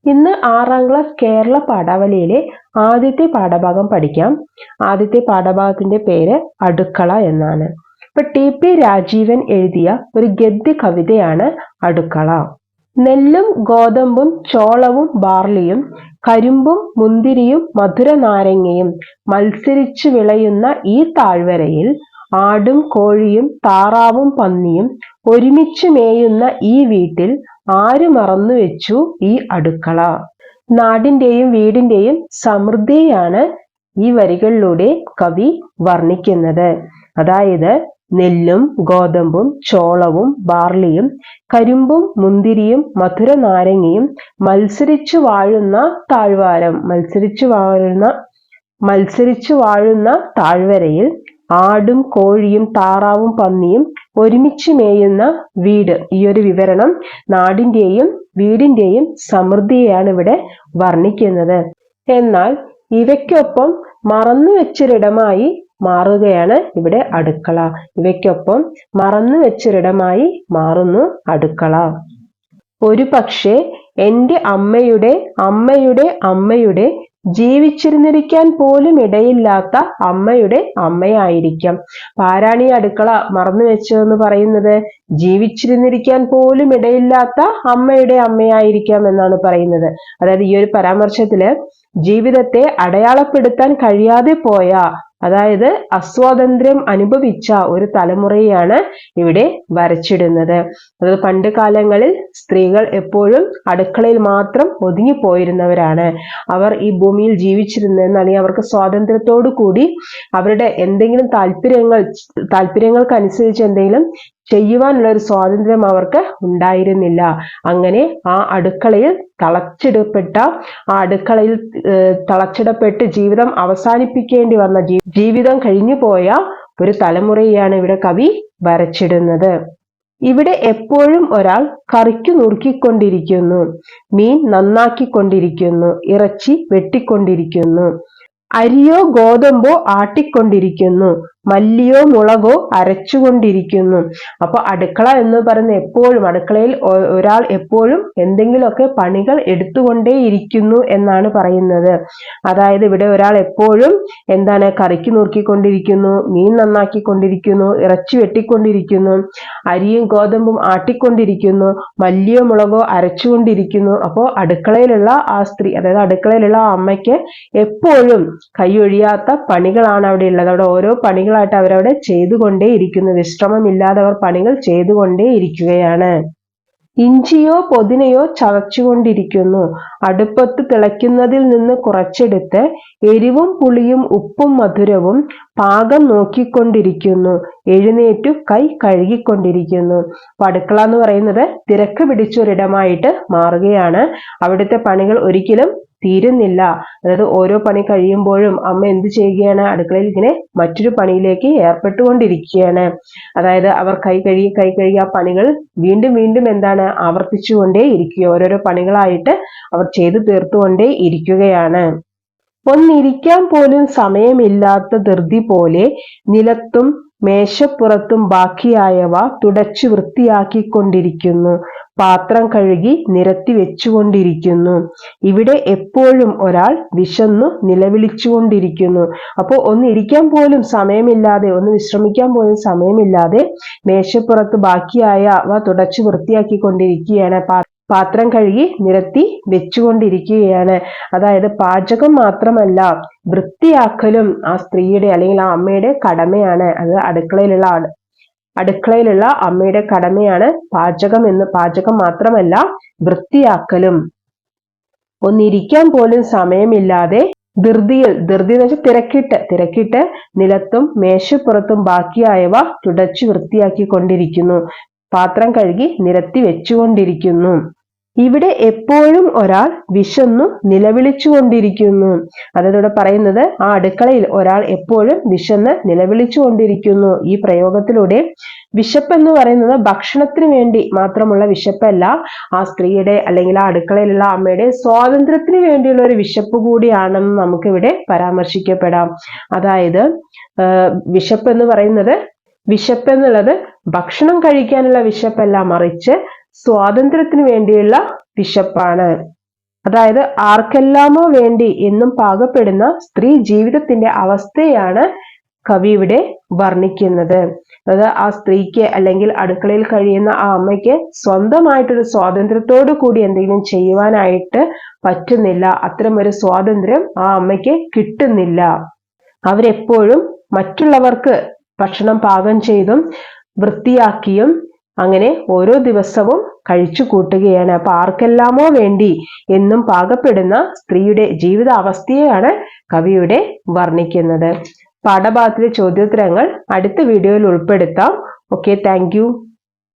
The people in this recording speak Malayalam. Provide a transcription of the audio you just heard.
ഇന്ന് 6ാം ക്ലാസ് കേരള പാഠാവലിയിലെ ആദ്യത്തെ പാഠഭാഗം പഠിക്കാം. ആദ്യത്തെ പാഠഭാഗത്തിന്റെ പേര് അടുക്കള എന്നാണ്. ഇപ്പൊ TP രാജീവൻ എഴുതിയ ഒരു ഗദ്യ കവിതയാണ് അടുക്കള. നെല്ലും ഗോതമ്പും ചോളവും ബാർലിയും കരിമ്പും മുന്തിരിയും മധുര നാരങ്ങയും മത്സരിച്ചു വിളയുന്ന ഈ താഴ്വരയിൽ ആടും കോഴിയും താറാവും പന്നിയും ഒരുമിച്ച് മേയുന്ന ഈ വീട്ടിൽ ആര് മറന്നുവെച്ചു ഈ അടുക്കള? നാടിന്റെയും വീടിന്റെയും സമൃദ്ധിയാണ് ഈ വരികളിലൂടെ കവി വർണ്ണിക്കുന്നത്. അതായത് നെല്ലും ഗോതമ്പും ചോളവും ബാർലിയും കരിമ്പും മുന്തിരിയും മധുര നാരങ്ങയും മത്സരിച്ചു വാഴുന്ന താഴ്വാരം, മത്സരിച്ചു വാഴുന്ന താഴ്വരയിൽ ആടും കോഴിയും താറാവും പന്നിയും ഒരുമിച്ച് മേയുന്ന വീട്. ഈ ഒരു വിവരണം നാടിന്റെയും വീടിന്റെയും സമൃദ്ധിയെയാണ് ഇവിടെ വർണ്ണിക്കുന്നത്. എന്നാൽ ഇവയ്ക്കൊപ്പം മറന്നുവെച്ചൊരിടമായി മാറുകയാണ് ഇവിടെ അടുക്കള. ഇവയ്ക്കൊപ്പം മറന്നുവെച്ചൊരിടമായി മാറുന്നു അടുക്കള. ഒരു പക്ഷേ എൻ്റെ അമ്മയുടെ അമ്മയുടെ അമ്മയുടെ ജീവിച്ചിരുന്നിരിക്കാൻ പോലും ഇടയില്ലാത്ത അമ്മയുടെ അമ്മയായിരിക്കാം. ആരാണ് ഈ അടുക്കള മറന്നു വെച്ചതെന്ന് പറയുന്നത്? ജീവിച്ചിരുന്നിരിക്കാൻ പോലും ഇടയില്ലാത്ത അമ്മയുടെ അമ്മയായിരിക്കാം എന്നാണ് പറയുന്നത്. അതായത് ഈ ഒരു പരാമർശത്തില് ജീവിതത്തെ അടയാളപ്പെടുത്താൻ കഴിയാതെ പോയ, അതായത് അസ്വാതന്ത്ര്യം അനുഭവിച്ച ഒരു തലമുറയെയാണ് ഇവിടെ വരച്ചിടുന്നത്. അതായത് പണ്ട് കാലങ്ങളിൽ സ്ത്രീകൾ എപ്പോഴും അടുക്കളയിൽ മാത്രം ഒതുങ്ങിപ്പോയിരുന്നവരാണ്. അവർ ഈ ഭൂമിയിൽ ജീവിച്ചിരുന്നെന്ന്, അല്ലെങ്കിൽ അവർക്ക് സ്വാതന്ത്ര്യത്തോടു കൂടി അവരുടെ എന്തെങ്കിലും താല്പര്യങ്ങൾക്കനുസരിച്ച് എന്തെങ്കിലും ചെയ്യുവാനുള്ള ഒരു സ്വാതന്ത്ര്യം അവർക്ക് ഉണ്ടായിരുന്നില്ല. അങ്ങനെ ആ അടുക്കളയിൽ തളച്ചിടപ്പെട്ട് ജീവിതം അവസാനിപ്പിക്കേണ്ടി വന്ന, ജീവിതം കഴിഞ്ഞു പോയ ഒരു തലമുറയെയാണ് ഇവിടെ കവി വരച്ചിടുന്നത്. ഇവിടെ എപ്പോഴും ഒരാൾ കറിക്കു നുറുക്കിക്കൊണ്ടിരിക്കുന്നു, മീൻ നന്നാക്കിക്കൊണ്ടിരിക്കുന്നു, ഇറച്ചി വെട്ടിക്കൊണ്ടിരിക്കുന്നു, അരിയോ ഗോതമ്പോ ആട്ടിക്കൊണ്ടിരിക്കുന്നു, മല്ലിയോ മുളകോ അരച്ചുകൊണ്ടിരിക്കുന്നു. അപ്പൊ അടുക്കള എന്ന് പറയുന്ന എപ്പോഴും, അടുക്കളയിൽ ഒരാൾ എപ്പോഴും എന്തെങ്കിലുമൊക്കെ പണികൾ എടുത്തുകൊണ്ടേയിരിക്കുന്നു എന്നാണ് പറയുന്നത്. അതായത് ഇവിടെ ഒരാൾ എപ്പോഴും എന്താണ്, കറിക്ക് നുറുക്കിക്കൊണ്ടിരിക്കുന്നു, മീൻ നന്നാക്കിക്കൊണ്ടിരിക്കുന്നു, ഇറച്ചി വെട്ടിക്കൊണ്ടിരിക്കുന്നു, അരിയും ഗോതമ്പും ആട്ടിക്കൊണ്ടിരിക്കുന്നു, മല്ലിയോ മുളകോ അരച്ചുകൊണ്ടിരിക്കുന്നു. അപ്പോൾ അടുക്കളയിലുള്ള ആ സ്ത്രീ, അതായത് അടുക്കളയിലുള്ള ആ അമ്മയ്ക്ക് എപ്പോഴും കൈയൊഴിയാത്ത പണികളാണ് അവിടെ ഉള്ളത്. അവിടെ ഓരോ പണികളായിട്ട് അവരവിടെ ചെയ്തുകൊണ്ടേ ഇരിക്കുന്നു. വിശ്രമമില്ലാതെ അവർ പണികൾ ചെയ്തുകൊണ്ടേ ഇരിക്കുകയാണ്. ഇഞ്ചിയോ പൊതിനയോ ചതച്ചുകൊണ്ടിരിക്കുന്നു. അടുപ്പത്ത് തിളയ്ക്കുന്നതിൽ നിന്ന് കുറച്ചെടുത്ത് എരിവും പുളിയും ഉപ്പും മധുരവും പാകം നോക്കിക്കൊണ്ടിരിക്കുന്നു. എഴുന്നേറ്റു കൈ കഴുകിക്കൊണ്ടിരിക്കുന്നു. അപ്പൊ അടുക്കള എന്ന് പറയുന്നത് തിരക്ക് പിടിച്ചൊരിടമായിട്ട് മാറുകയാണ്. അവിടുത്തെ പണികൾ ഒരിക്കലും തീരുന്നില്ല. അതായത് ഓരോ പണി കഴിയുമ്പോഴും അമ്മ എന്ത് ചെയ്യുകയാണ്? അടുക്കളയിൽ ഇങ്ങനെ മറ്റൊരു പണിയിലേക്ക് ഏർപ്പെട്ടുകൊണ്ടിരിക്കുകയാണ്. അതായത് അവർ കൈ കഴുകി ആ പണികൾ വീണ്ടും വീണ്ടും എന്താണ്, ആവർത്തിച്ചുകൊണ്ടേ ഇരിക്കുക. ഓരോരോ പണികളായിട്ട് അവർ ചെയ്തു തീർത്തുകൊണ്ടേ ഇരിക്കുകയാണ്. ഒന്നിരിക്കാൻ പോലും സമയമില്ലാത്ത ധൃതി പോലെ നിലത്തും മേശപ്പുറത്തും ബാക്കിയായവ തുടച്ചു വൃത്തിയാക്കിക്കൊണ്ടിരിക്കുന്നു. പാത്രം കഴുകി നിരത്തി വെച്ചുകൊണ്ടിരിക്കുന്നു. ഇവിടെ എപ്പോഴും ഒരാൾ വിശന്നു നിലവിളിച്ചുകൊണ്ടിരിക്കുന്നു. അപ്പോൾ ഒന്നിരിക്കാൻ പോലും സമയമില്ലാതെ, ഒന്ന് വിശ്രമിക്കാൻ പോലും സമയമില്ലാതെ മേശപ്പുറത്ത് ബാക്കിയായവ തുടച്ചു വൃത്തിയാക്കിക്കൊണ്ടിരിക്കുകയാണ്. പാത്രം കഴുകി നിരത്തി വെച്ചുകൊണ്ടിരിക്കുകയാണ്. അതായത് പാചകം മാത്രമല്ല, വൃത്തിയാക്കലും ആ സ്ത്രീയുടെ അല്ലെങ്കിൽ ആ അമ്മയുടെ കടമയാണ്. അത് അടുക്കളയിലുള്ള അമ്മയുടെ കടമയാണ് പാചകം മാത്രമല്ല വൃത്തിയാക്കലും. ഒന്നിരിക്കാൻ പോലും സമയമില്ലാതെ ധൃതി എന്ന് വെച്ചാൽ തിരക്കിട്ട് നിലത്തും മേശപ്പുറത്തും ബാക്കിയായവ തുടച്ചു വൃത്തിയാക്കിക്കൊണ്ടിരിക്കുന്നു. പാത്രം കഴുകി നിരത്തി വെച്ചുകൊണ്ടിരിക്കുന്നു. ഇവിടെ എപ്പോഴും ഒരാൾ വിശന്നു നിലവിളിച്ചുകൊണ്ടിരിക്കുന്നു. അതായത് ഇവിടെ പറയുന്നത് ആ അടുക്കളയിൽ ഒരാൾ എപ്പോഴും വിശന്ന് നിലവിളിച്ചുകൊണ്ടിരിക്കുന്നു. ഈ പ്രയോഗത്തിലൂടെ വിശപ്പ് എന്ന് പറയുന്നത് ഭക്ഷണത്തിന് വേണ്ടി മാത്രമുള്ള വിശപ്പല്ല, ആ സ്ത്രീയുടെ അല്ലെങ്കിൽ ആ അടുക്കളയിലുള്ള അമ്മയുടെ സ്വാതന്ത്ര്യത്തിന് വേണ്ടിയുള്ള ഒരു വിശപ്പ് കൂടിയാണെന്ന് നമുക്കിവിടെ പരാമർശിക്കപ്പെടാം. അതായത് വിശപ്പ് എന്നുള്ളത് ഭക്ഷണം കഴിക്കാനുള്ള വിശപ്പല്ല, മറിച്ച് സ്വാതന്ത്ര്യത്തിന് വേണ്ടിയുള്ള വിശപ്പാണ്. അതായത് ആർക്കെല്ലാമോ വേണ്ടി എന്നും പാകപ്പെടുന്ന സ്ത്രീ ജീവിതത്തിന്റെ അവസ്ഥയാണ് കവി ഇവിടെ വർണ്ണിക്കുന്നത്. അതായത് ആ സ്ത്രീക്ക് അല്ലെങ്കിൽ അടുക്കളയിൽ കഴിയുന്ന ആ അമ്മയ്ക്ക് സ്വന്തമായിട്ടൊരു സ്വാതന്ത്ര്യത്തോടു കൂടി എന്തെങ്കിലും ചെയ്യുവാനായിട്ട് പറ്റുന്നില്ല. അത്തരം ഒരു സ്വാതന്ത്ര്യം ആ അമ്മയ്ക്ക് കിട്ടുന്നില്ല. അവരെപ്പോഴും മറ്റുള്ളവർക്ക് ഭക്ഷണം പാകം ചെയ്തും വൃത്തിയാക്കിയും അങ്ങനെ ഓരോ ദിവസവും കഴിച്ചു കൂട്ടുകയാണ്. അപ്പൊ ആർക്കെല്ലാമോ വേണ്ടി എന്നും പാകപ്പെടുന്ന സ്ത്രീയുടെ ജീവിതാവസ്ഥയെയാണ് കവിയുടെ വർണ്ണിക്കുന്നത്. പാഠഭാഗത്തിലെ ചോദ്യോത്തരങ്ങൾ അടുത്ത വീഡിയോയിൽ ഉൾപ്പെടുത്താം. Okay, thank you.